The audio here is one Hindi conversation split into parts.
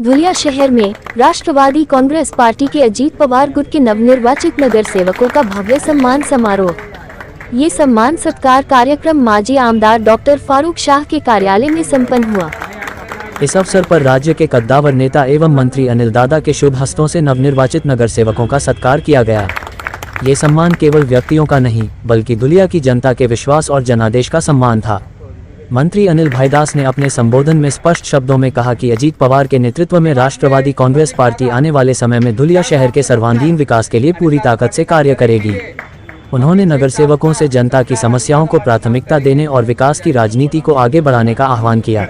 धुलिया शहर में राष्ट्रवादी कांग्रेस पार्टी के अजीत पवार गुट के नवनिर्वाचित नगर सेवकों का भव्य सम्मान समारोह। ये सम्मान सत्कार कार्यक्रम माजी आमदार डॉक्टर फारूक शाह के कार्यालय में संपन्न हुआ। इस अवसर पर राज्य के कद्दावर नेता एवं मंत्री अनिल दादा के शुभ हस्तों से नवनिर्वाचित नगर सेवकों का सत्कार किया गया। ये सम्मान केवल व्यक्तियों का नहीं बल्कि धुलिया की जनता के विश्वास और जनादेश का सम्मान था। मंत्री अनिल भाईदास ने अपने संबोधन में स्पष्ट शब्दों में कहा कि अजीत पवार के नेतृत्व में राष्ट्रवादी कांग्रेस पार्टी आने वाले समय में धुलिया शहर के सर्वांगीण विकास के लिए पूरी ताकत से कार्य करेगी। उन्होंने नगर सेवकों से जनता की समस्याओं को प्राथमिकता देने और विकास की राजनीति को आगे बढ़ाने का आह्वान किया।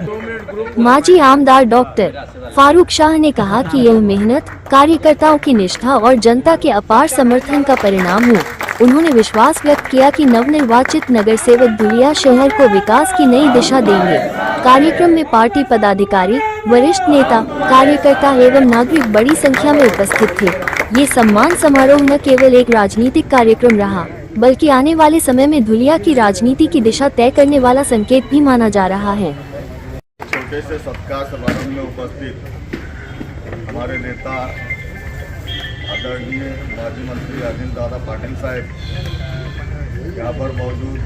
माजी आमदार डॉक्टर फारूक शाह ने कहा कि यह मेहनत, कार्यकर्ताओं की निष्ठा और जनता के अपार समर्थन का परिणाम हो। उन्होंने विश्वास व्यक्त किया कि नवनिर्वाचित नगर सेवक धुलिया शहर को विकास की नई दिशा देंगे। कार्यक्रम में पार्टी पदाधिकारी, वरिष्ठ नेता, कार्यकर्ता एवं नागरिक बड़ी संख्या में उपस्थित थे। ये सम्मान समारोह न केवल एक राजनीतिक कार्यक्रम रहा बल्कि आने वाले समय में धुलिया की राजनीति की दिशा तय करने वाला संकेत भी माना जा रहा है। छोटे से सत्कार समारोह में उपस्थित हमारे नेता आदरणीय माजी मंत्री अनिल दादा पाटिल साहब, यहाँ पर मौजूद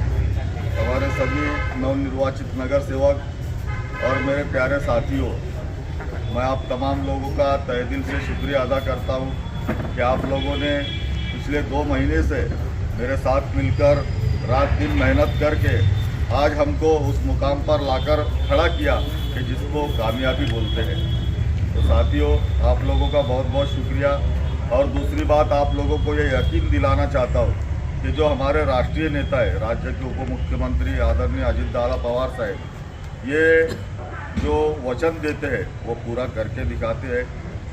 हमारे सभी नवनिर्वाचित नगर सेवक और मेरे प्यारे साथियों, मैं आप तमाम लोगों का तहे दिल से शुक्रिया अदा करता हूँ कि आप लोगों ने पिछले 2 महीने से मेरे साथ मिलकर रात दिन मेहनत करके आज हमको उस मुकाम पर लाकर खड़ा किया कि जिसको कामयाबी बोलते हैं। तो साथियों, आप लोगों का बहुत बहुत शुक्रिया। और दूसरी बात, आप लोगों को ये यकीन दिलाना चाहता हूँ कि जो हमारे राष्ट्रीय नेता है, राज्य के उप मुख्यमंत्री आदरणीय अजीत दादा पवार साहब, ये जो वचन देते हैं वो पूरा करके दिखाते हैं।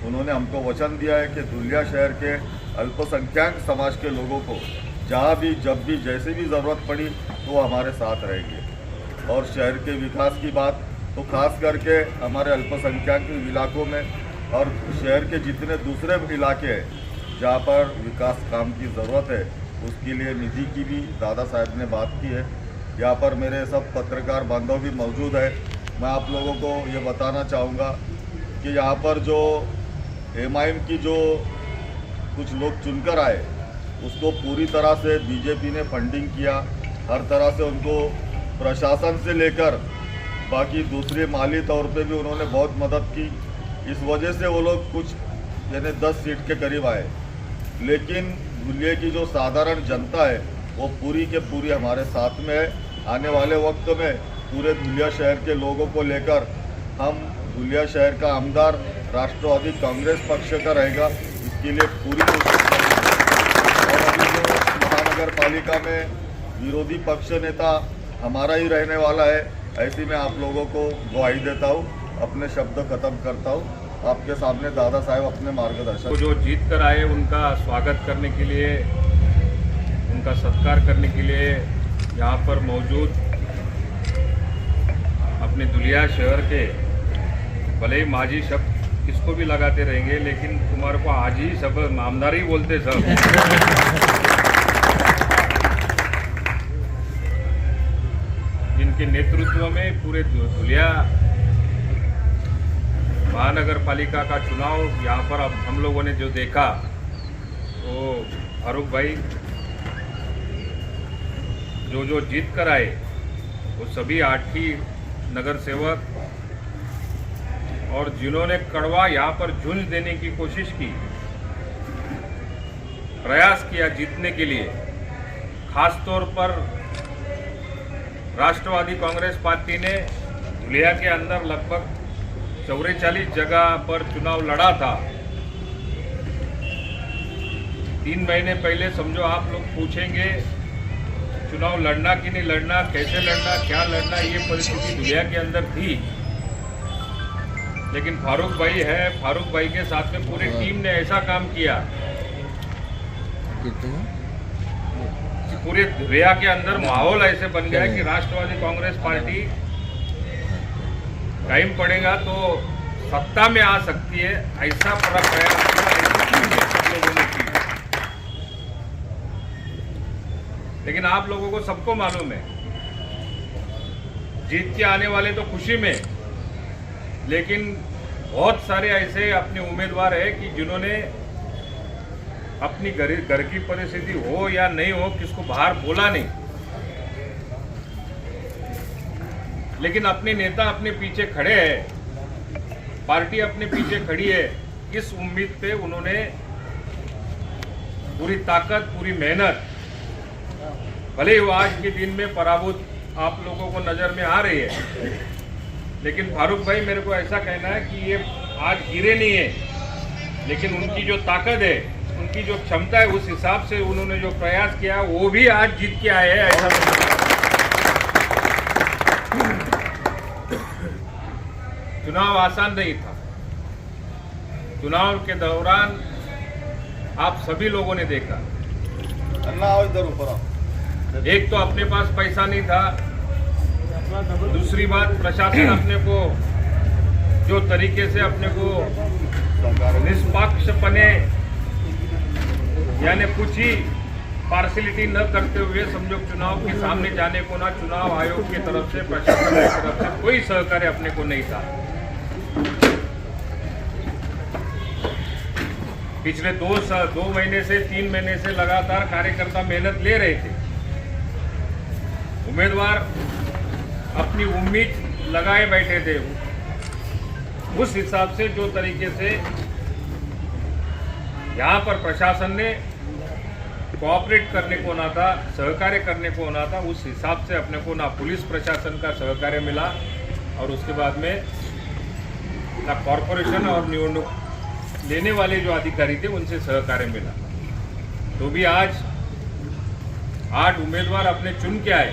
उन्होंने हमको वचन दिया है कि धुलिया शहर के अल्पसंख्यक समाज के लोगों को जहाँ भी, जब भी, जैसे भी ज़रूरत पड़ी तो हमारे साथ रहेंगे। और शहर के विकास की बात तो खास करके हमारे अल्पसंख्यक इलाकों में और शहर के जितने दूसरे इलाके हैं जहाँ पर विकास काम की ज़रूरत है, उसके लिए निधि की भी दादा साहब ने बात की है। यहाँ पर मेरे सब पत्रकार बांधव भी मौजूद है। मैं आप लोगों को ये बताना चाहूँगा कि यहाँ पर जो MIM की जो कुछ लोग चुनकर आए, उसको पूरी तरह से बीजेपी ने फंडिंग किया। हर तरह से उनको प्रशासन से लेकर बाकी दूसरे माली तौर पे भी उन्होंने बहुत मदद की। इस वजह से वो लोग कुछ यानी 10 सीट के करीब आए। लेकिन धुलिया की जो साधारण जनता है वो पूरी के पूरी हमारे साथ में है। आने वाले वक्त में पूरे धुलिया शहर के लोगों को लेकर हम धुलिया शहर का आमदार राष्ट्रवादी कांग्रेस पक्ष का रहेगा, इसके लिए पूरी कोशिश करेंगे। और अभी जो महानगर पालिका में विरोधी पक्ष नेता हमारा ही रहने वाला है, ऐसे में आप लोगों को गुहारी देता हूँ, अपने शब्द खत्म करता हूँ। आपके सामने दादा साहब अपने मार्गदर्शन जो जीत कर आए उनका स्वागत करने के लिए, उनका सत्कार करने के लिए यहाँ पर मौजूद अपने धुलिया शहर के, भले ही माजी शब्द किसको भी लगाते रहेंगे लेकिन तुम्हारे को आज ही सब नामदार ही बोलते सब। जिनके नेतृत्व में पूरे धुलिया महानगर पालिका का चुनाव यहाँ पर अब हम लोगों ने जो देखा, तो फारूक भाई जो जीत कर आए वो सभी 8 ही नगर सेवक और जिन्होंने कड़वा यहाँ पर झुंझ देने की कोशिश की, प्रयास किया जीतने के लिए, खास तौर पर राष्ट्रवादी कांग्रेस पार्टी ने धुलिया के अंदर लगभग 44 जगह पर चुनाव लड़ा था। 3 महीने पहले समझो आप लोग पूछेंगे चुनाव लड़ना कि नहीं लड़ना, कैसे लड़ना, क्या लड़ना, ये परिस्थिति धुलिया के अंदर थी। लेकिन फारूक भाई है, फारूक भाई के साथ में पूरी टीम ने ऐसा काम किया कि पूरे धुलिया के अंदर माहौल ऐसे बन गया कि राष्ट्रवादी कांग्रेस पार्टी टाइम पड़ेगा तो सत्ता में आ सकती है, ऐसा पूरा प्रयास लोगों ने किया। लेकिन आप लोगों को सबको मालूम है, जीत के आने वाले तो खुशी में, लेकिन बहुत सारे ऐसे अपने उम्मीदवार है कि जिन्होंने अपनी घर की परिस्थिति हो या नहीं हो किसको बाहर बोला नहीं, लेकिन अपने नेता अपने पीछे खड़े हैं, पार्टी अपने पीछे खड़ी है। इस उम्मीद पे उन्होंने पूरी ताकत, पूरी मेहनत, भले ही वो आज के दिन में पराभूत आप लोगों को नजर में आ रही है, लेकिन फारूक भाई मेरे को ऐसा कहना है कि ये आज गिरे नहीं है, लेकिन उनकी जो ताकत है, उनकी जो क्षमता है, उस हिसाब से उन्होंने जो प्रयास किया वो भी आज जीत के आए हैं। ऐसा चुनाव आसान नहीं था। चुनाव के दौरान आप सभी लोगों ने देखा, एक तो अपने पास पैसा नहीं था, दूसरी बात प्रशासन अपने को जो तरीके से अपने को निष्पक्षपने यानी कुछ ही पार्शलिटी न करते हुए समझो चुनाव के सामने जाने को ना चुनाव आयोग की तरफ से, प्रशासन की तरफ से कोई सहकार्य अपने को नहीं था। पिछले 2 महीने से 3 महीने से लगातार कार्यकर्ता मेहनत ले रहे थे। उम्मीदवार अपनी उम्मीद लगाए बैठे थे। उस हिसाब से जो तरीके से यहाँ पर प्रशासन ने कोऑपरेट करने को ना था, सहकार्य करने को ना था, उस हिसाब से अपने को ना पुलिस प्रशासन का सहकार्य मिला और उसके बाद में ना कॉरपोरेशन और निवडणूक लेने वाले जो अधिकारी थे उनसे सहकार्य मिला। तो भी आज 8 उम्मीदवार अपने चुन के आए।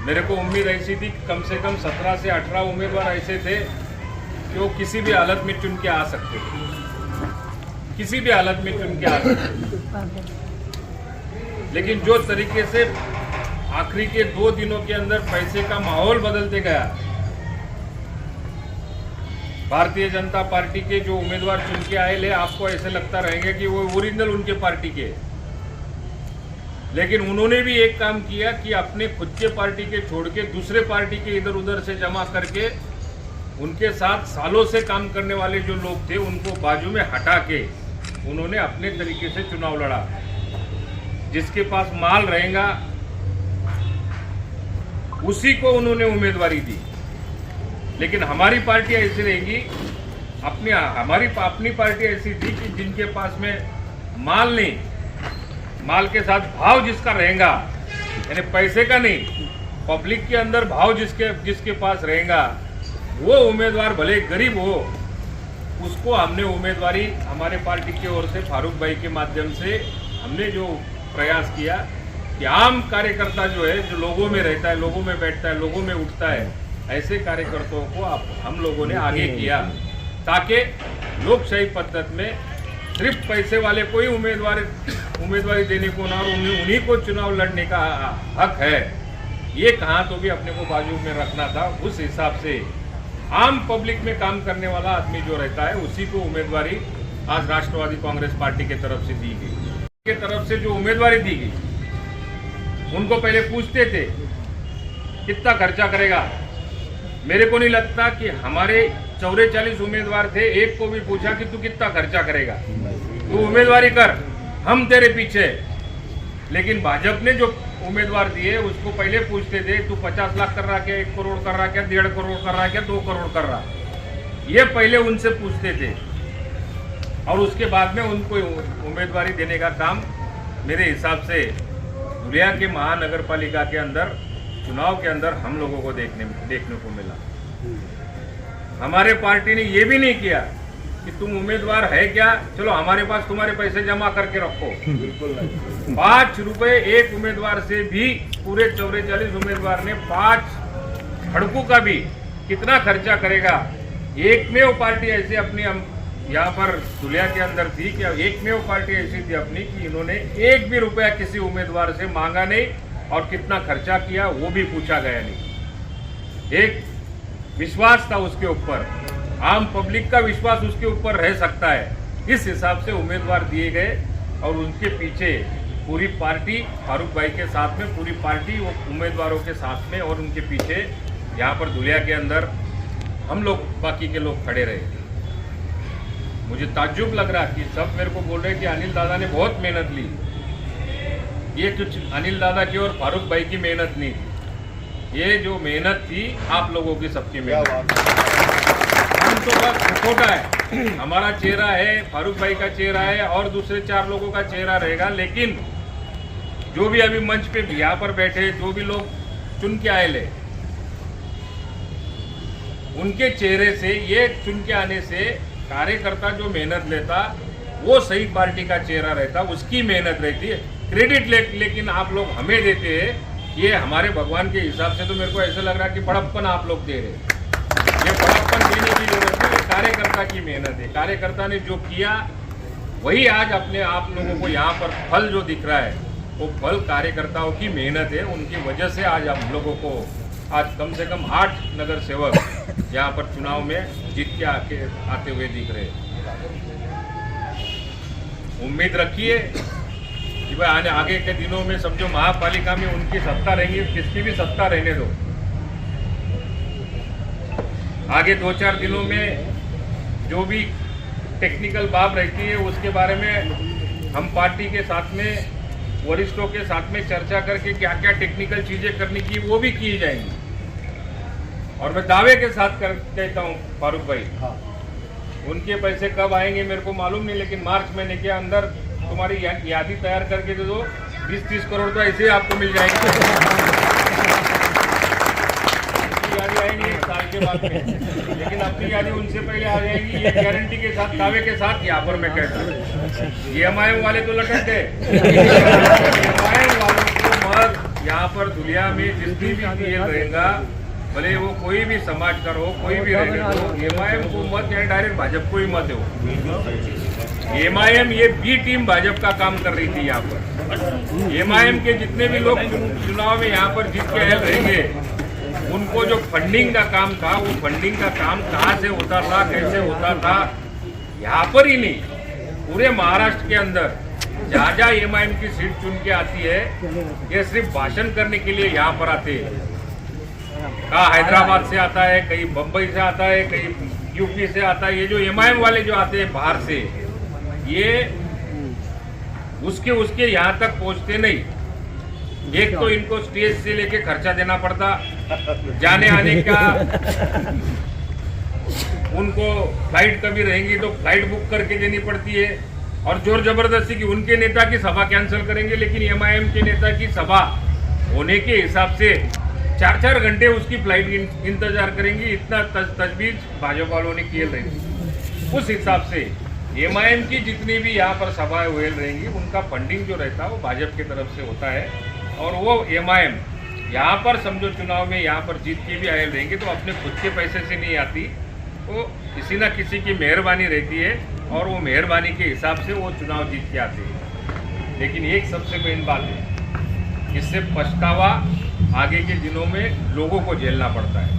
मेरे को उम्मीद ऐसी थी कि कम से कम 17 से 18 उम्मीदवार ऐसे थे कि वो किसी भी हालत में चुन के आ सकते थे, किसी भी हालत में चुन के आ सकते। लेकिन जो तरीके से आखिरी के 2 दिनों के अंदर पैसे का माहौल बदलते गया, भारतीय जनता पार्टी के जो उम्मीदवार चुन के आए ले, आपको ऐसे लगता रहेंगे कि वो ओरिजिनल उनके पार्टी के, लेकिन उन्होंने भी एक काम किया कि अपने खुद के पार्टी के छोड़ के दूसरे पार्टी के इधर उधर से जमा करके उनके साथ सालों से काम करने वाले जो लोग थे उनको बाजू में हटा के उन्होंने अपने तरीके से चुनाव लड़ा। जिसके पास माल रहेगा उसी को उन्होंने उम्मीदवारी दी। लेकिन हमारी पार्टी ऐसी रहेगी, हमारी अपनी पार्टी ऐसी थी कि जिनके पास में माल नहीं, माल के साथ भाव जिसका रहेगा, यानी पैसे का नहीं, पब्लिक के अंदर भाव जिसके पास रहेगा, वो उम्मीदवार भले गरीब हो, उसको हमने उम्मीदवारी हमारे पार्टी की ओर से फारूक भाई के माध्यम से हमने जो प्रयास किया कि आम कार्यकर्ता जो है, जो लोगों में रहता है, लोगों में बैठता है, लोगों में उठता है, ऐसे कार्यकर्ताओं को हम लोगों ने आगे किया ताकि लोकशाही पद्धति में सिर्फ पैसे वाले कोई उम्मीदवारी देने को ना, और उन्हीं को चुनाव लड़ने का हक है, ये कहाँ तो भी अपने को बाजू में रखना था। उस हिसाब से आम पब्लिक में काम करने वाला आदमी जो रहता है उसी को उम्मीदवारी आज राष्ट्रवादी कांग्रेस पार्टी की तरफ से दी गई। के तरफ से जो उम्मीदवारी दी गई, उनको पहले पूछते थे कितना खर्चा करेगा। मेरे को नहीं लगता कि हमारे 44 उम्मीदवार थे, एक को भी पूछा कि तू कितना खर्चा करेगा, तू उम्मीदवारी कर, हम तेरे पीछे। लेकिन भाजपा ने जो उम्मीदवार दिए उसको पहले पूछते थे तू 50 लाख कर रहा क्या, 1 करोड़ कर रहा क्या, 1.5 करोड़ कर रहा क्या, 2 करोड़ कर रहा, ये पहले उनसे पूछते थे और उसके बाद में उनको उम्मीदवारी देने का काम मेरे हिसाब से दुलिया के महानगर पालिका के अंदर चुनाव के अंदर हम लोगों को देखने को मिला। हमारे पार्टी ने ये भी नहीं किया कि तुम उम्मीदवार है क्या, चलो हमारे पास तुम्हारे पैसे जमा करके रखो। 5 रुपए एक उम्मीदवार से भी पूरे 44 उम्मीदवार ने 5 सड़कों का भी कितना खर्चा करेगा। एकमेव पार्टी ऐसी अपनी यहाँ पर दुलिया के अंदर थी कि एकमेव पार्टी ऐसी थी अपनी कि इन्होंने 1 भी रुपया किसी उम्मीदवार से मांगा नहीं और कितना खर्चा किया वो भी पूछा गया नहीं। एक विश्वास था उसके ऊपर, आम पब्लिक का विश्वास उसके ऊपर रह सकता है, इस हिसाब से उम्मीदवार दिए गए और उनके पीछे पूरी पार्टी फारूक भाई के साथ में, पूरी पार्टी वो उम्मीदवारों के साथ में और उनके पीछे यहाँ पर दुलिया के अंदर हम लोग बाकी के लोग खड़े रहे। मुझे ताज्जुब लग रहा कि सब मेरे को बोल रहे कि अनिल दादा ने बहुत मेहनत ली। ये कुछ अनिल दादा की और फारूक भाई की मेहनत नहीं थी, ये जो मेहनत थी आप लोगों की सबकी मेहनत। हम तो बस खोटा है, हमारा चेहरा है, फारूक भाई का चेहरा है और दूसरे 4 लोगों का चेहरा रहेगा, लेकिन जो भी अभी मंच पे यहाँ पर बैठे, जो भी लोग चुन के आए ले, उनके चेहरे से, ये चुन के आने से कार्यकर्ता जो मेहनत लेता वो सही पार्टी का चेहरा रहता, उसकी मेहनत रहती है। क्रेडिट लेकिन आप लोग हमें देते हैं, ये हमारे भगवान के हिसाब से तो मेरे को ऐसा लग रहा है कि बड़प्पन आप लोग दे रहे हैं। ये बड़प्पन देने की जरूरत है, कार्यकर्ता की मेहनत है। कार्यकर्ता ने जो किया वही आज अपने आप लोगों को यहाँ पर फल जो दिख रहा है, वो फल कार्यकर्ताओं की मेहनत है। उनकी वजह से आज हम लोगों को आज कम से कम 8 नगर सेवक यहाँ पर चुनाव में जीत के आते हुए दिख रहे हैं। उम्मीद रखिए कि भाई आगे के दिनों में समझो महापालिका में उनकी सत्ता रहेगी, किसकी भी सत्ता रहने दो, आगे 2-4 दिनों में जो भी टेक्निकल बात रहती है उसके बारे में हम पार्टी के साथ में, वरिष्ठों के साथ में चर्चा करके क्या क्या टेक्निकल चीजें करनी की वो भी की जाएंगी। और मैं दावे के साथ कहता हूँ फारूक भाई, उनके पैसे कब आएंगे मेरे को मालूम नहीं, लेकिन मार्च महीने के अंदर तुम्हारी यादी तैयार करके दे दो, 20-30 करोड़ तो ऐसे ही आपको मिल जाएंगे। यादी आएंगी 1 साल के बाद में, लेकिन अपनी यादी उनसे पहले आ जाएगी, ये गारंटी के साथ, दावे के साथ यहाँ पर मैं कहता हूँ। ये एमआईएम वाले तो लटक गए, एमआईएम वालों को मत यहाँ पर दुनिया में जितनी भी जेल रहेगा, भले वो कोई भी समाज का हो, कोई भी रहने दो, एमआईएम को मत या डायरेक्ट भाजपा को ही मत हो। एमआईएम ये बी टीम भाजपा का काम कर रही थी यहाँ पर। एमआईएम के जितने भी लोग चुनाव में यहाँ पर जीत के आए रहेंगे, उनको जो फंडिंग का काम था, वो फंडिंग का काम कहाँ से होता था, कैसे होता था, यहाँ पर ही नहीं, पूरे महाराष्ट्र के अंदर जहाँ जहाँ एमआईएम की सीट चुन के आती है, ये सिर्फ भाषण करने के लिए यहाँ पर आते हैं। कहाँ हैदराबाद से आता है, कहीं बम्बई से आता है, कहीं यूपी से आता है। ये जो एमआईएम वाले जो आते हैं बाहर से, ये उसके यहाँ तक पहुँचते नहीं। एक तो इनको स्टेज से लेके खर्चा देना पड़ता, जाने आने का, उनको फ्लाइट कभी रहेंगी तो फ्लाइट बुक करके देनी पड़ती है, और जोर जबरदस्ती की उनके नेता की सभा कैंसिल करेंगे, लेकिन एमआईएम के नेता की सभा होने के हिसाब से 4-4 घंटे उसकी फ्लाइट इंतजार करेंगी। इतना तजवीज भाजपा वालों ने किए रहेंगे। उस हिसाब से एमआईएम की जितनी भी यहाँ पर सभाएं हुए रहेंगी, उनका फंडिंग जो रहता है वो भाजपा की तरफ से होता है, और वो एमआईएम यहाँ पर समझो चुनाव में यहाँ पर जीत के भी आए रहेंगे तो अपने खुद के पैसे से नहीं आती, वो किसी न किसी की मेहरबानी रहती है, और वो मेहरबानी के हिसाब से वो चुनाव जीत के आते हैं। लेकिन एक सबसे मेन बात है, इससे पछतावा आगे के दिनों में लोगों को झेलना पड़ता है।